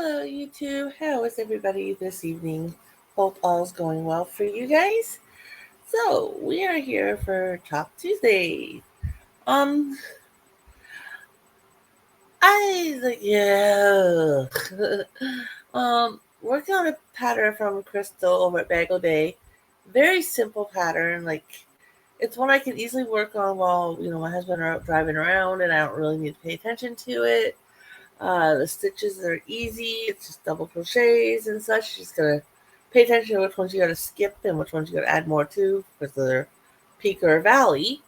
Hello, YouTube. How is everybody this evening? Hope all's going well for you guys. So, we are here for Top Tuesday. Um, yeah. Working on a pattern from Crystal over at Bagel Day. Very simple pattern. It's one I can easily work on while, my husband are out driving around and I don't really need to pay attention to it. The stitches are easy. It's just double crochets and such. You're just gonna pay attention to which ones you gotta skip and which ones you gotta add more to because they're peak or valley.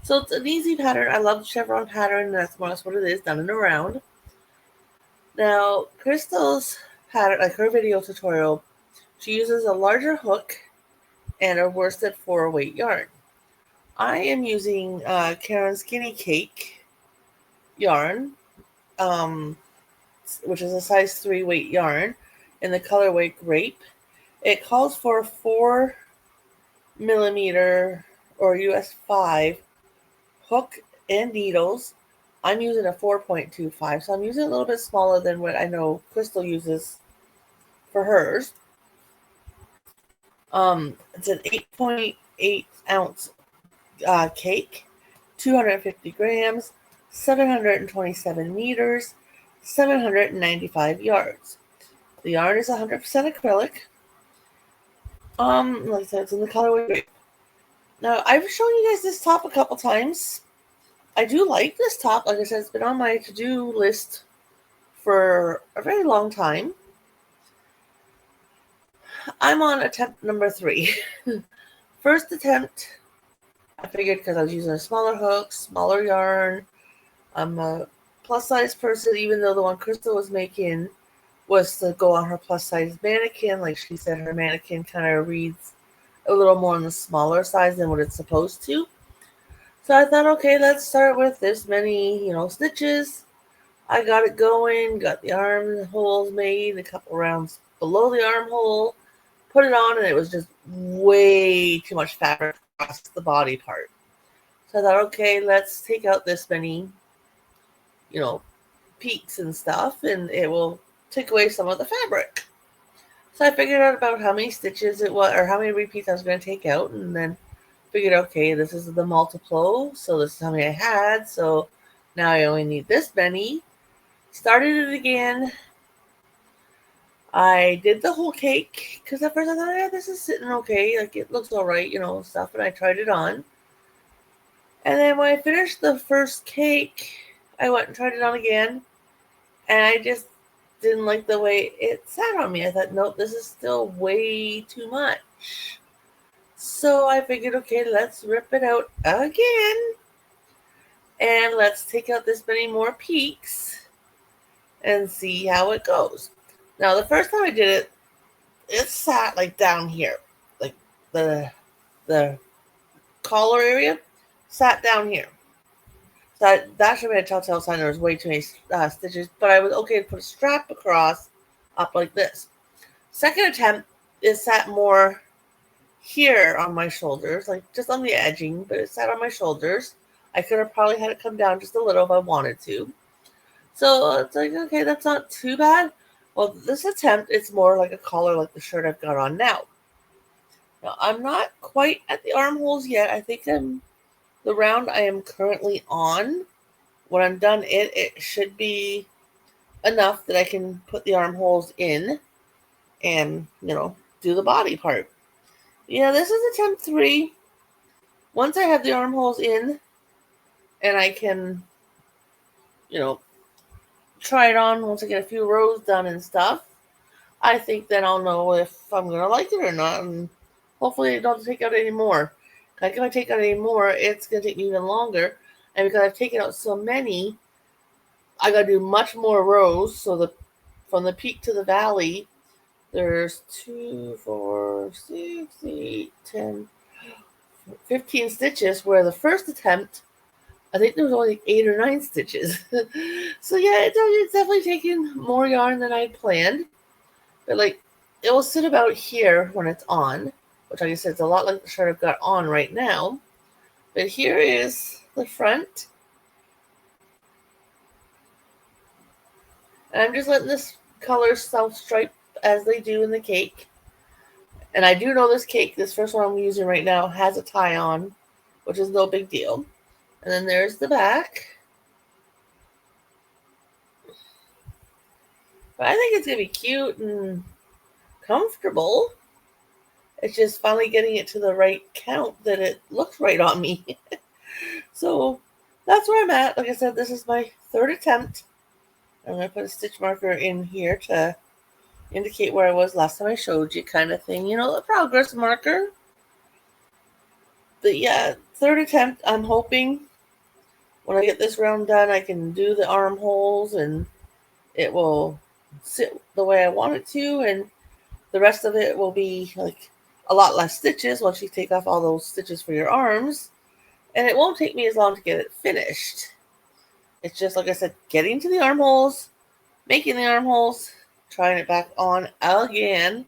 So it's an easy pattern. I love the chevron pattern. That's more or less what it is, done and around. Now, Crystal's pattern, like her video tutorial, she uses a larger hook and a worsted 4-weight yarn. I am using Karen's Skinny Cake yarn. Which is a size 3-weight yarn in the colorway Grape. It calls for 4mm or US 5 hook and needles. I'm using a 4.25, so I'm using a little bit smaller than what I know Crystal uses for hers. It's an 8.8 ounce cake, 250 grams, 727 meters, 795 yards. The yarn is 100% acrylic. Like I said, it's in the colorway Grape. Now, I've shown you guys this top a couple times. I do like this top. Like I said, it's been on my to-do list for a very long time. I'm on attempt number 3. First attempt, I figured because I was using a smaller hook, smaller yarn. I'm a plus-size person, even though the one Crystal was making was to go on her plus-size mannequin. Like she said, her mannequin kind of reads a little more on the smaller size than what it's supposed to. So I thought, okay, let's start with this many, stitches. I got it going, got the armholes made, a couple rounds below the armhole, put it on, and it was just way too much fabric across the body part. So I thought, okay, let's take out this many, peaks and stuff, and it will take away some of the fabric. So I figured out about how many stitches it was, or how many repeats I was going to take out, and then figured, okay, this is the multiplo, so this is how many I had, so now I only need this many. Started it again. I did the whole cake, because at first I thought, yeah, this is sitting okay, like it looks alright, stuff, and I tried it on. And then when I finished the first cake, I went and tried it on again, and I just didn't like the way it sat on me. I thought, nope, this is still way too much. So I figured, okay, let's rip it out again. And let's take out this many more peaks and see how it goes. Now, the first time I did it, it sat like down here. Like the collar area sat down here. So that should be a telltale sign there was way too many stitches. But I was okay to put a strap across up like this. Second attempt, it sat more here on my shoulders, like just on the edging, but it sat on my shoulders. I could have probably had it come down just a little if I wanted to. So it's like, okay, that's not too bad. Well, this attempt, it's more like a collar like the shirt I've got on now. Now, I'm not quite at the armholes yet. I think the round I am currently on, when I'm done it should be enough that I can put the armholes in and, do the body part. Yeah, this is attempt 3. Once I have the armholes in and I can, try it on once I get a few rows done and stuff, I think then I'll know if I'm going to like it or not. And hopefully I don't take out any more. Like if I take out any more, it's going to take me even longer. And because I've taken out so many, I got to do much more rows. So from the peak to the valley, there's 2, 4, 6, 8, 10, 15 stitches, where the first attempt, I think there was only 8 or 9 stitches. So yeah, it's definitely taking more yarn than I planned. But it will sit about here when it's on, which like I said, it's a lot like the shirt I've got on right now. But here is the front. And I'm just letting this colors self-stripe as they do in the cake. And I do know this cake, this first one I'm using right now, has a tie on, which is no big deal. And then there's the back. But I think it's going to be cute and comfortable. It's just finally getting it to the right count that it looks right on me. So that's where I'm at. Like I said, this is my third attempt. I'm going to put a stitch marker in here to indicate where I was last time I showed you, kind of thing. You know, the progress marker. But yeah, third attempt. I'm hoping when I get this round done, I can do the armholes and it will sit the way I want it to. And the rest of it will be like a lot less stitches once you take off all those stitches for your arms. And it won't take me as long to get it finished. It's just, like I said, getting to the armholes, making the armholes, trying it back on again,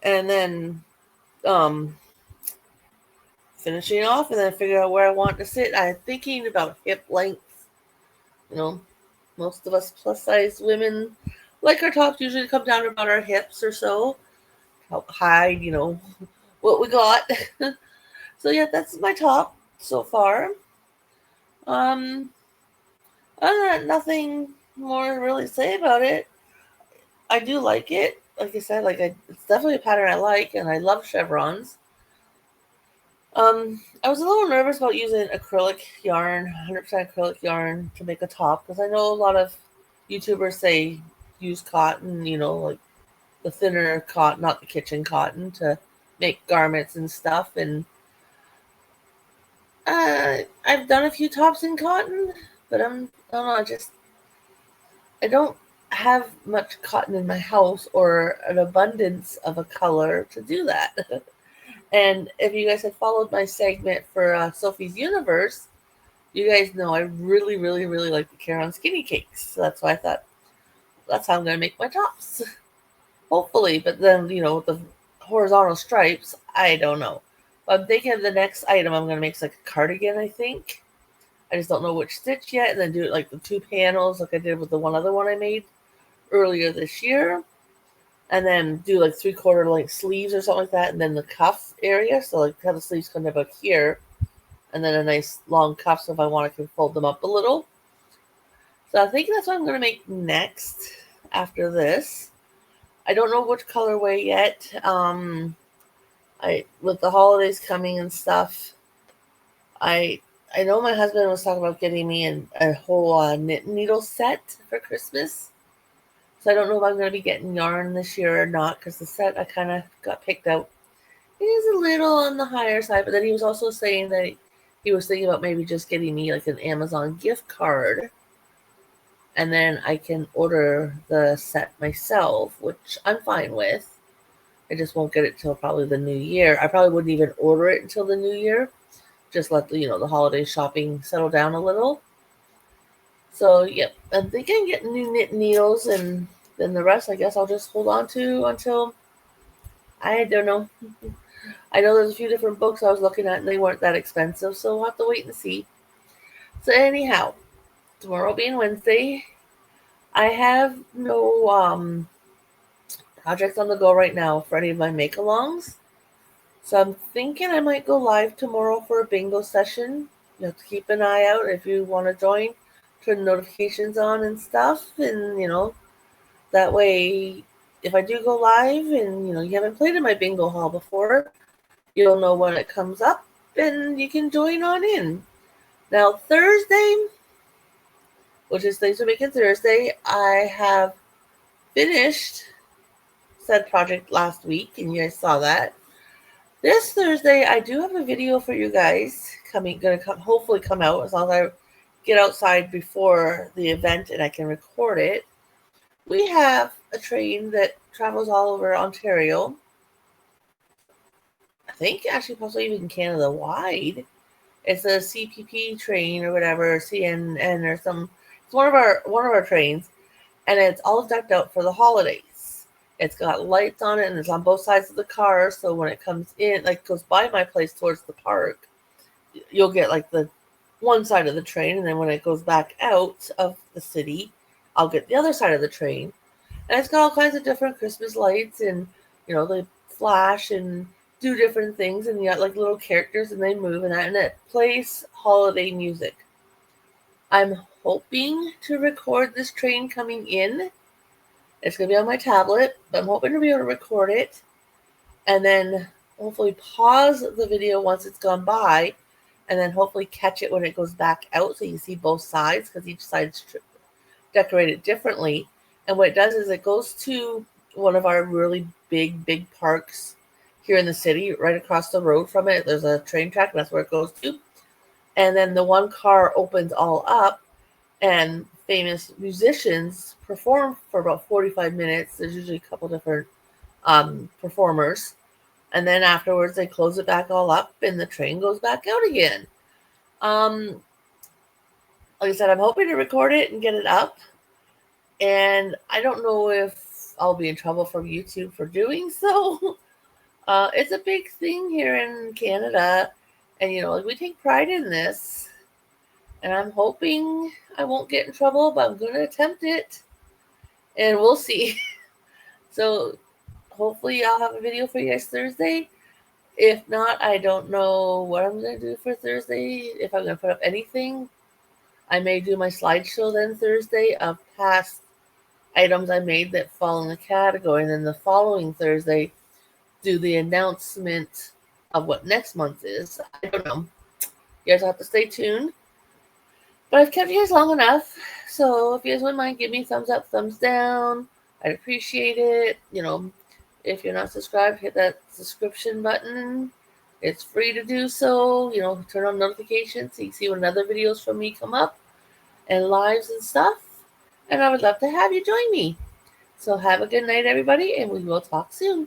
and then finishing off, and then figure out where I want to sit. I'm thinking about hip length. You know, most of us plus size women like our tops usually come down to about our hips or so. Help hide, you know, what we got. So yeah, that's my top so far. Other than that, nothing more to really say about it. I do like it. Like I said, it's definitely a pattern I like, and I love chevrons. I was a little nervous about using acrylic yarn, 100% acrylic yarn to make a top, because I know a lot of YouTubers say use cotton, you know, like the thinner cotton, not the kitchen cotton, to make garments and stuff. And I've done a few tops in cotton, but I don't know, I don't have much cotton in my house or an abundance of a color to do that. And if you guys have followed my segment for Sophie's Universe, you guys know I really, really, really like the Caron Skinny Cakes. So that's why I thought that's how I'm going to make my tops. Hopefully. But then, you know, with the horizontal stripes, I don't know. But I'm thinking of the next item I'm going to make is like a cardigan, I think. I just don't know which stitch yet. And then do it like the 2 panels like I did with the one other one I made earlier this year. And then do like 3/4 length sleeves or something like that. And then the cuff area. So like have the sleeves come about here. And then a nice long cuff. So if I want, I can fold them up a little. So I think that's what I'm going to make next after this. I don't know which colorway yet. With the holidays coming and stuff, I know my husband was talking about getting me a whole knit needle set for Christmas. So I don't know if I'm going to be getting yarn this year or not, because the set I kind of got picked out is a little on the higher side. But then he was also saying that he was thinking about maybe just getting me like an Amazon gift card. And then I can order the set myself, which I'm fine with. I just won't get it till probably the new year. I probably wouldn't even order it until the new year. Just let the holiday shopping settle down a little. So, yep, I'm thinking getting new knit needles, and then the rest, I guess I'll just hold on to until, I don't know. I know there's a few different books I was looking at, and they weren't that expensive, so we'll have to wait and see. So, anyhow, tomorrow being Wednesday, I have no projects on the go right now for any of my make-alongs. So I'm thinking I might go live tomorrow for a bingo session. You have to keep an eye out if you want to join. Turn notifications on and stuff. And, that way, if I do go live and, you haven't played in my bingo hall before, you'll know when it comes up and you can join on in. Now, Thursday, which is Thanks for Making Thursday, I have finished said project last week, and you guys saw that. This Thursday, I do have a video for you guys hopefully come out as long as I get outside before the event and I can record it. We have a train that travels all over Ontario. I think actually possibly even Canada wide. It's a CPP train or whatever, CNN or some. It's one of our trains, and it's all decked out for the holidays. It's got lights on it, and it's on both sides of the car. So when it comes in, like goes by my place towards the park, you'll get like the one side of the train, and then when it goes back out of the city, I'll get the other side of the train. And it's got all kinds of different Christmas lights, and they flash and do different things, and you got like little characters and they move and that, and it plays holiday music. I'm hoping to record this train coming in. It's going to be on my tablet, but I'm hoping to be able to record it and then hopefully pause the video once it's gone by, and then hopefully catch it when it goes back out so you see both sides, because each side's decorated differently. And what it does is it goes to one of our really big parks here in the city. Right across the road from it, there's a train track, and that's where it goes to. And then the one car opens all up, and famous musicians perform for about 45 minutes. There's usually a couple different performers. And then afterwards, they close it back all up, and the train goes back out again. Like I said, I'm hoping to record it and get it up. And I don't know if I'll be in trouble from YouTube for doing so. It's a big thing here in Canada. And, we take pride in this. And I'm hoping I won't get in trouble, but I'm going to attempt it. And we'll see. So hopefully I'll have a video for you guys Thursday. If not, I don't know what I'm going to do for Thursday. If I'm going to put up anything. I may do my slideshow then Thursday of past items I made that fall in the category. And then the following Thursday, do the announcement of what next month is. I don't know. You guys have to stay tuned. But I've kept you guys long enough. So if you guys wouldn't mind, give me a thumbs up, thumbs down. I'd appreciate it. If you're not subscribed, hit that subscription button. It's free to do so. Turn on notifications so you see when other videos from me come up and lives and stuff. And I would love to have you join me. So have a good night, everybody, and we will talk soon.